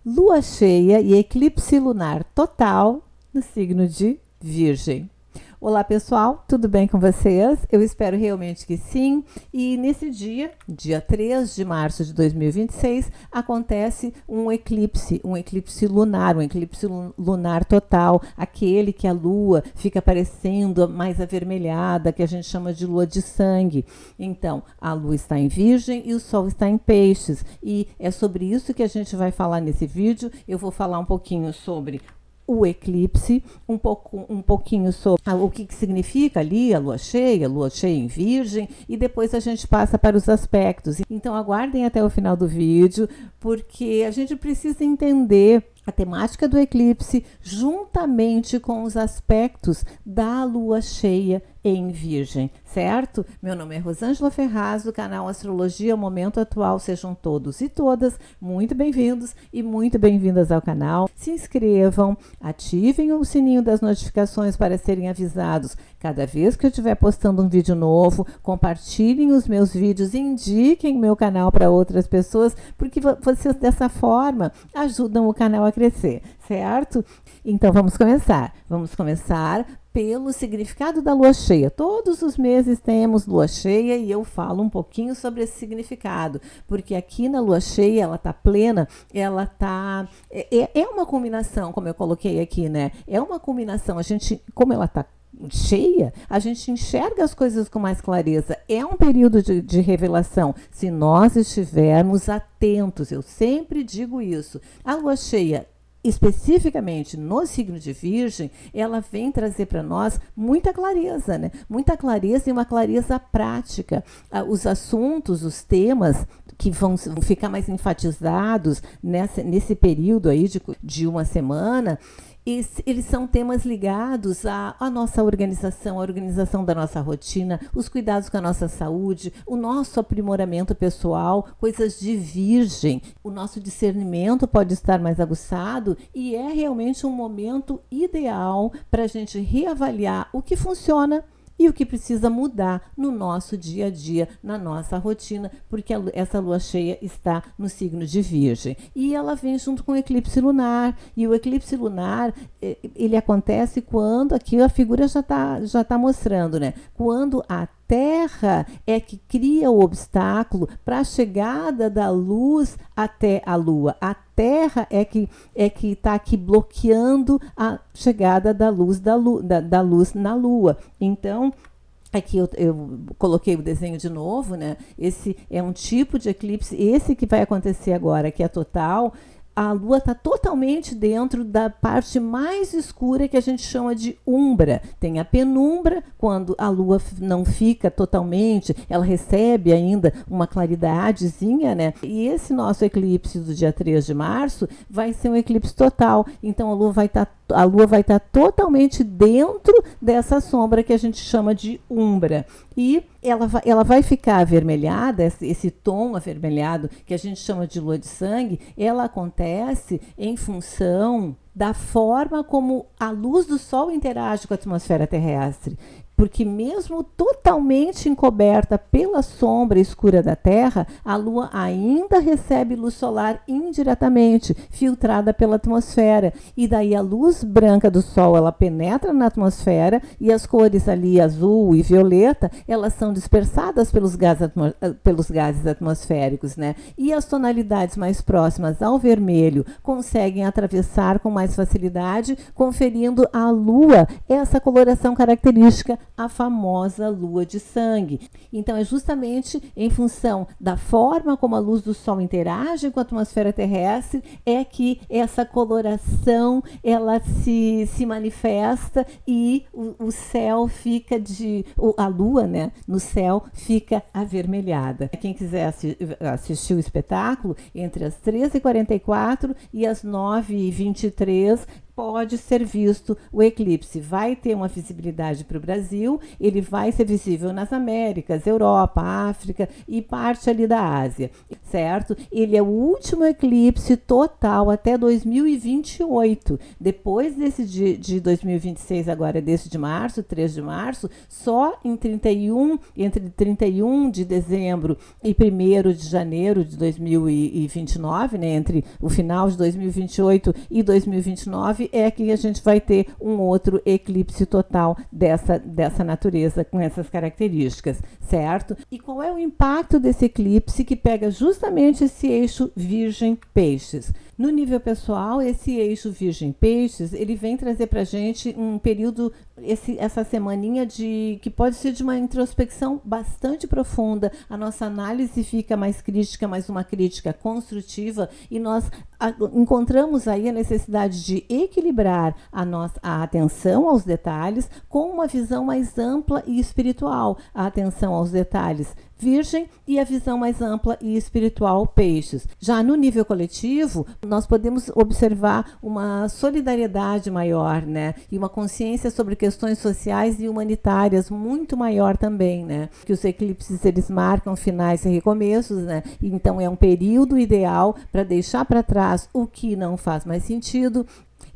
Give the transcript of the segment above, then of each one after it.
Lua cheia e eclipse lunar total no signo de Virgem. Olá pessoal, tudo bem com vocês? Eu espero realmente que sim. E nesse dia 3 de março de 2026, acontece um eclipse lunar, um eclipse lunar total, aquele que a lua fica parecendo mais avermelhada, que a gente chama de lua de sangue. Então, a lua está em Virgem e o sol está em Peixes. E é sobre isso que a gente vai falar nesse vídeo. Eu vou falar um pouquinho sobre o eclipse, um pouquinho sobre o que significa ali a lua cheia em Virgem, e depois a gente passa para os aspectos. Então aguardem até o final do vídeo, porque a gente precisa entender a temática do eclipse juntamente com os aspectos da lua cheia em Virgem, certo? Meu nome é Rosângela Ferraz, do canal Astrologia Momento Atual. Sejam todos e todas muito bem-vindos e muito bem-vindas ao canal. Se inscrevam, ativem o sininho das notificações para serem avisados cada vez que eu estiver postando um vídeo novo. Compartilhem os meus vídeos, indiquem meu canal para outras pessoas, porque vocês dessa forma ajudam o canal a crescer, certo? Então vamos começar. Vamos começar pelo significado da lua cheia. Todos os meses temos lua cheia e eu falo um pouquinho sobre esse significado, porque aqui na lua cheia ela tá plena, ela tá é uma combinação, como eu coloquei aqui, né? É uma combinação, a gente, como ela tá cheia, a gente enxerga as coisas com mais clareza. É um período de revelação, se nós estivermos atentos. Eu sempre digo isso. A lua cheia, especificamente no signo de Virgem, ela vem trazer para nós muita clareza, né? Muita clareza e uma clareza prática. Os assuntos, os temas que vão ficar mais enfatizados nesse período aí de uma semana, eles são temas ligados à nossa organização, à organização da nossa rotina, os cuidados com a nossa saúde, o nosso aprimoramento pessoal, coisas de Virgem. O nosso discernimento pode estar mais aguçado e é realmente um momento ideal para a gente reavaliar o que funciona e o que precisa mudar no nosso dia a dia, na nossa rotina, porque essa lua cheia está no signo de Virgem. E ela vem junto com o eclipse lunar. E o eclipse lunar, ele acontece quando, aqui a figura já tá mostrando, né? Quando a Terra é que cria o obstáculo para a chegada da luz até a Lua. A Terra é que está aqui bloqueando a chegada da luz na Lua. Então, aqui eu coloquei o desenho de novo, né? Esse é um tipo de eclipse, esse que vai acontecer agora, que é total. A lua está totalmente dentro da parte mais escura, que a gente chama de umbra. Tem a penumbra, quando a lua não fica totalmente, ela recebe ainda uma claridadezinha, né? E esse nosso eclipse do dia 3 de março vai ser um eclipse total. Então a lua vai estar totalmente dentro dessa sombra que a gente chama de umbra. E ela vai ficar avermelhada, esse tom avermelhado que a gente chama de lua de sangue, ela acontece em função da forma como a luz do sol interage com a atmosfera terrestre. Porque mesmo totalmente encoberta pela sombra escura da Terra, a Lua ainda recebe luz solar indiretamente, filtrada pela atmosfera. E daí a luz branca do Sol, ela penetra na atmosfera e as cores ali, azul e violeta, elas são dispersadas pelos gases atmosféricos, né? E as tonalidades mais próximas ao vermelho conseguem atravessar com mais facilidade, conferindo à Lua essa coloração característica, a famosa lua de sangue. Então é justamente em função da forma como a luz do sol interage com a atmosfera terrestre é que essa coloração ela se manifesta e o céu fica a lua, né, no céu fica avermelhada. Quem quiser assistir o espetáculo entre as 13h44 e as 9h23 pode ser visto o eclipse. Vai ter uma visibilidade para o Brasil, ele vai ser visível nas Américas, Europa, África e parte ali da Ásia, certo? Ele é o último eclipse total até 2028. Depois desse de 2026, agora desse de março, 3 de março, só entre 31 de dezembro e 1º de janeiro de 2029, né, entre o final de 2028 e 2029, é que a gente vai ter um outro eclipse total dessa natureza, com essas características, certo? E qual é o impacto desse eclipse que pega justamente esse eixo Virgem-Peixes? No nível pessoal, esse eixo Virgem-Peixes, ele vem trazer para a gente um período, essa semaninha que pode ser de uma introspecção bastante profunda. A nossa análise fica mais crítica, mas uma crítica construtiva, e nós encontramos aí a necessidade de equilibrar a atenção aos detalhes com uma visão mais ampla e espiritual. A atenção aos detalhes Virgem e a visão mais ampla e espiritual Peixes. Já no nível coletivo, nós podemos observar uma solidariedade maior, né? E uma consciência sobre questões sociais e humanitárias muito maior também, né? Que os eclipses, eles marcam finais e recomeços, né? Então é um período ideal para deixar para trás o que não faz mais sentido,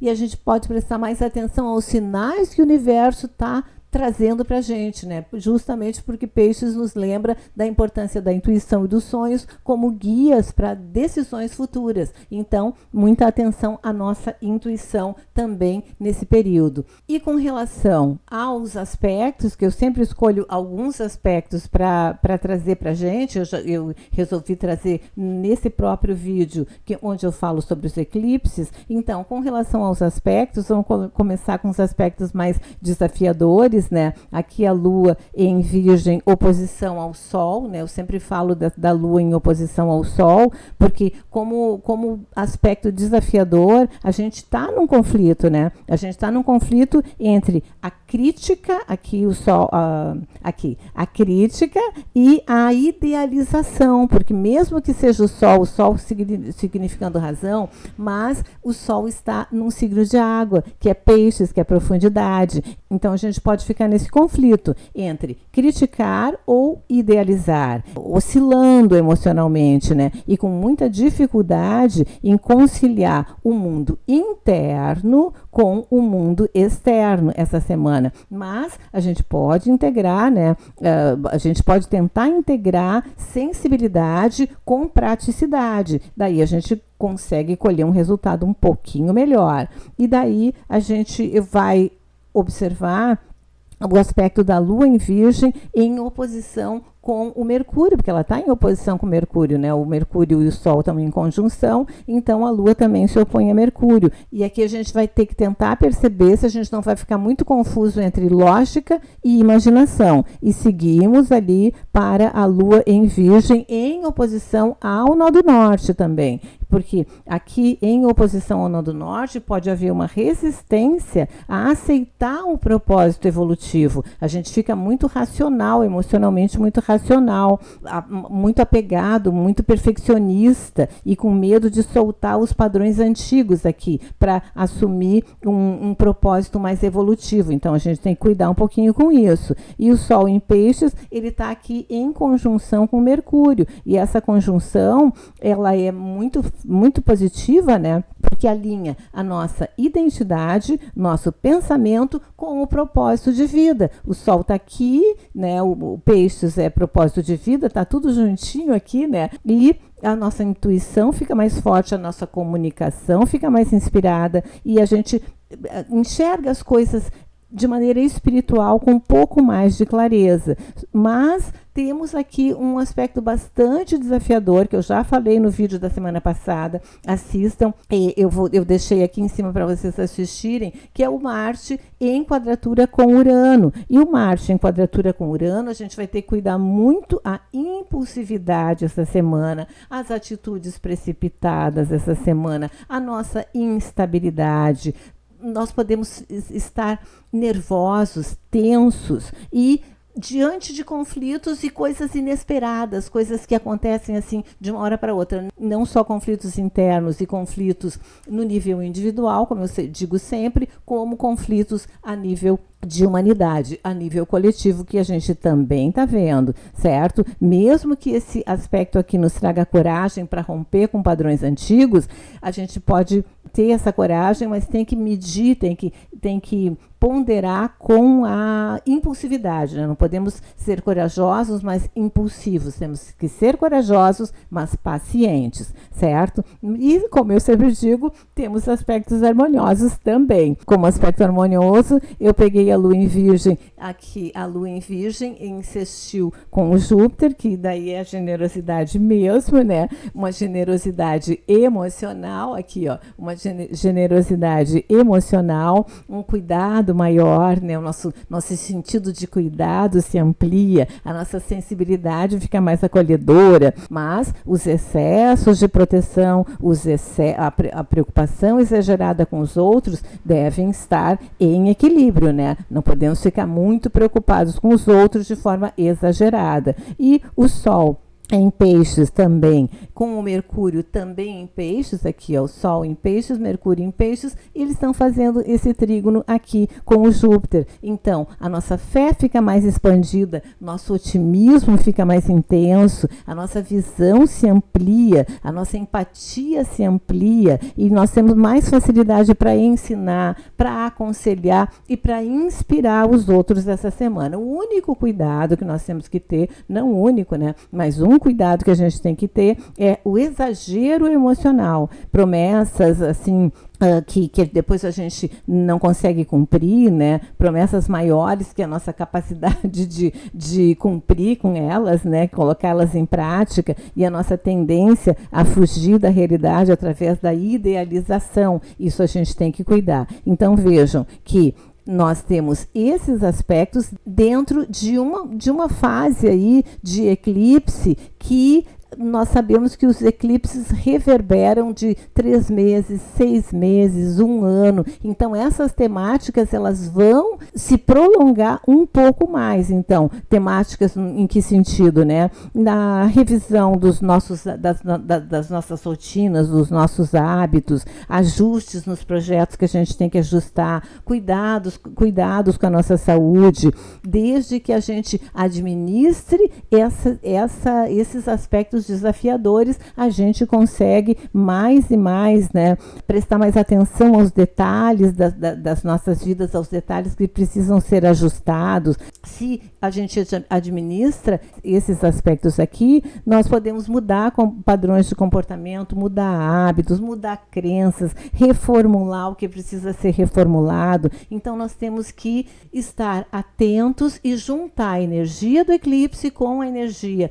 e a gente pode prestar mais atenção aos sinais que o universo está trazendo para a gente, né? Justamente porque Peixes nos lembra da importância da intuição e dos sonhos como guias para decisões futuras. Então, muita atenção à nossa intuição também nesse período. E com relação aos aspectos, que eu sempre escolho alguns aspectos para trazer para a gente, eu resolvi trazer nesse próprio vídeo, onde eu falo sobre os eclipses. Então, com relação aos aspectos, vamos começar com os aspectos mais desafiadores, né? Aqui a Lua em Virgem, oposição ao Sol, né? Eu sempre falo da Lua em oposição ao Sol, porque como aspecto desafiador, a gente está num conflito, né? A gente está num conflito entre a crítica, aqui o Sol, a crítica e a idealização, porque mesmo que seja o Sol significando razão, mas o Sol está num signo de água, que é Peixes, que é profundidade. Então a gente pode ficar nesse conflito entre criticar ou idealizar, oscilando emocionalmente, né? E com muita dificuldade em conciliar o mundo interno com o mundo externo essa semana. Mas a gente pode integrar, né? A gente pode tentar integrar sensibilidade com praticidade. Daí a gente consegue colher um resultado um pouquinho melhor. E daí a gente vai observar o aspecto da Lua em Virgem em oposição com o Mercúrio, porque ela está em oposição com o Mercúrio, né? O Mercúrio e o Sol estão em conjunção, então a Lua também se opõe a Mercúrio. E aqui a gente vai ter que tentar perceber se a gente não vai ficar muito confuso entre lógica e imaginação. E seguimos ali para a Lua em Virgem em oposição ao Nó do Norte também. Porque aqui, em oposição ao Nó do Norte, pode haver uma resistência a aceitar o propósito evolutivo. A gente fica muito racional, emocionalmente muito racional, muito apegado, muito perfeccionista e com medo de soltar os padrões antigos aqui para assumir um propósito mais evolutivo. Então, a gente tem que cuidar um pouquinho com isso. E o Sol em Peixes, ele está aqui em conjunção com Mercúrio. E essa conjunção, ela é muito positiva, né? Porque alinha a nossa identidade, nosso pensamento com o propósito de vida. O Sol está aqui, né? O Peixes é propósito de vida, está tudo juntinho aqui, né? E a nossa intuição fica mais forte, a nossa comunicação fica mais inspirada e a gente enxerga as coisas de maneira espiritual com um pouco mais de clareza. Mas temos aqui um aspecto bastante desafiador, que eu já falei no vídeo da semana passada. Assistam, eu deixei aqui em cima para vocês assistirem, que é o Marte em quadratura com Urano. E o Marte em quadratura com Urano, a gente vai ter que cuidar muito a impulsividade essa semana, as atitudes precipitadas essa semana, a nossa instabilidade. Nós podemos estar nervosos, tensos e diante de conflitos e coisas inesperadas, coisas que acontecem assim de uma hora para outra. Não só conflitos internos e conflitos no nível individual, como eu digo sempre, como conflitos a nível de humanidade, a nível coletivo, que a gente também está vendo, certo? Mesmo que esse aspecto aqui nos traga coragem para romper com padrões antigos, a gente pode ter essa coragem, mas tem que medir, tem que ponderar com a impulsividade, né? Não podemos ser corajosos, mas impulsivos. Temos que ser corajosos, mas pacientes, certo? E, como eu sempre digo, temos aspectos harmoniosos também. Como aspecto harmonioso, eu peguei a Lua em Virgem, aqui a Lua em Virgem insistiu com o Júpiter, que daí é a generosidade mesmo, né? Uma generosidade emocional, aqui, ó, uma generosidade emocional, um cuidado maior, né? O nosso sentido de cuidado se amplia, a nossa sensibilidade fica mais acolhedora, mas os excessos de proteção, a preocupação exagerada com os outros devem estar em equilíbrio, né? Não podemos ficar muito preocupados com os outros de forma exagerada. E o Sol em Peixes também, com o Mercúrio também em Peixes, aqui é o Sol em Peixes, Mercúrio em Peixes, eles estão fazendo esse trígono aqui com o Júpiter. Então, a nossa fé fica mais expandida, nosso otimismo fica mais intenso, a nossa visão se amplia, a nossa empatia se amplia e nós temos mais facilidade para ensinar, para aconselhar e para inspirar os outros essa semana. O único cuidado que nós temos que ter, não o único, né, mas um cuidado que a gente tem que ter é o exagero emocional. Promessas, assim, que depois a gente não consegue cumprir, né? Promessas maiores que a nossa capacidade de cumprir com elas, né? Colocá-las em prática, e a nossa tendência a fugir da realidade através da idealização. Isso a gente tem que cuidar. Então, vejam que nós temos esses aspectos dentro de uma fase aí de eclipse que nós sabemos que os eclipses reverberam de 3 meses, 6 meses, 1 ano. Então, essas temáticas elas vão se prolongar um pouco mais. Então, temáticas em que sentido, né? Na revisão das nossas rotinas, dos nossos hábitos, ajustes nos projetos que a gente tem que ajustar, cuidados com a nossa saúde, desde que a gente administre esses aspectos desafiadores, a gente consegue mais e mais, né, prestar mais atenção aos detalhes das nossas vidas, aos detalhes que precisam ser ajustados. Se a gente administra esses aspectos aqui, nós podemos mudar padrões de comportamento, mudar hábitos, mudar crenças, reformular o que precisa ser reformulado. Então, nós temos que estar atentos e juntar a energia do eclipse com a energia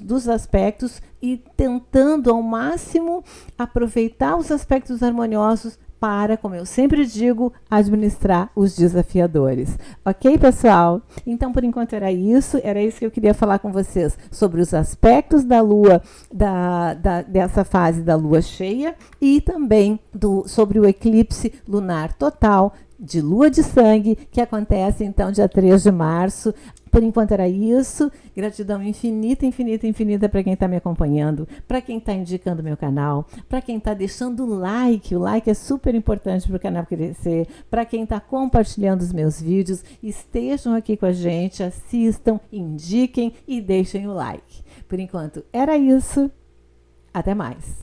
dos aspectos e tentando ao máximo aproveitar os aspectos harmoniosos para, como eu sempre digo, administrar os desafiadores. Ok, pessoal? Então, por enquanto era isso que eu queria falar com vocês sobre os aspectos da Lua, dessa fase da Lua cheia, e também sobre o eclipse lunar total de Lua de Sangue, que acontece então dia 3 de março. Por enquanto era isso. Gratidão infinita, infinita, infinita para quem está me acompanhando, para quem está indicando meu canal, para quem está deixando o like. O like é super importante para o canal crescer. Para quem está compartilhando os meus vídeos, estejam aqui com a gente, assistam, indiquem e deixem o like. Por enquanto era isso. Até mais.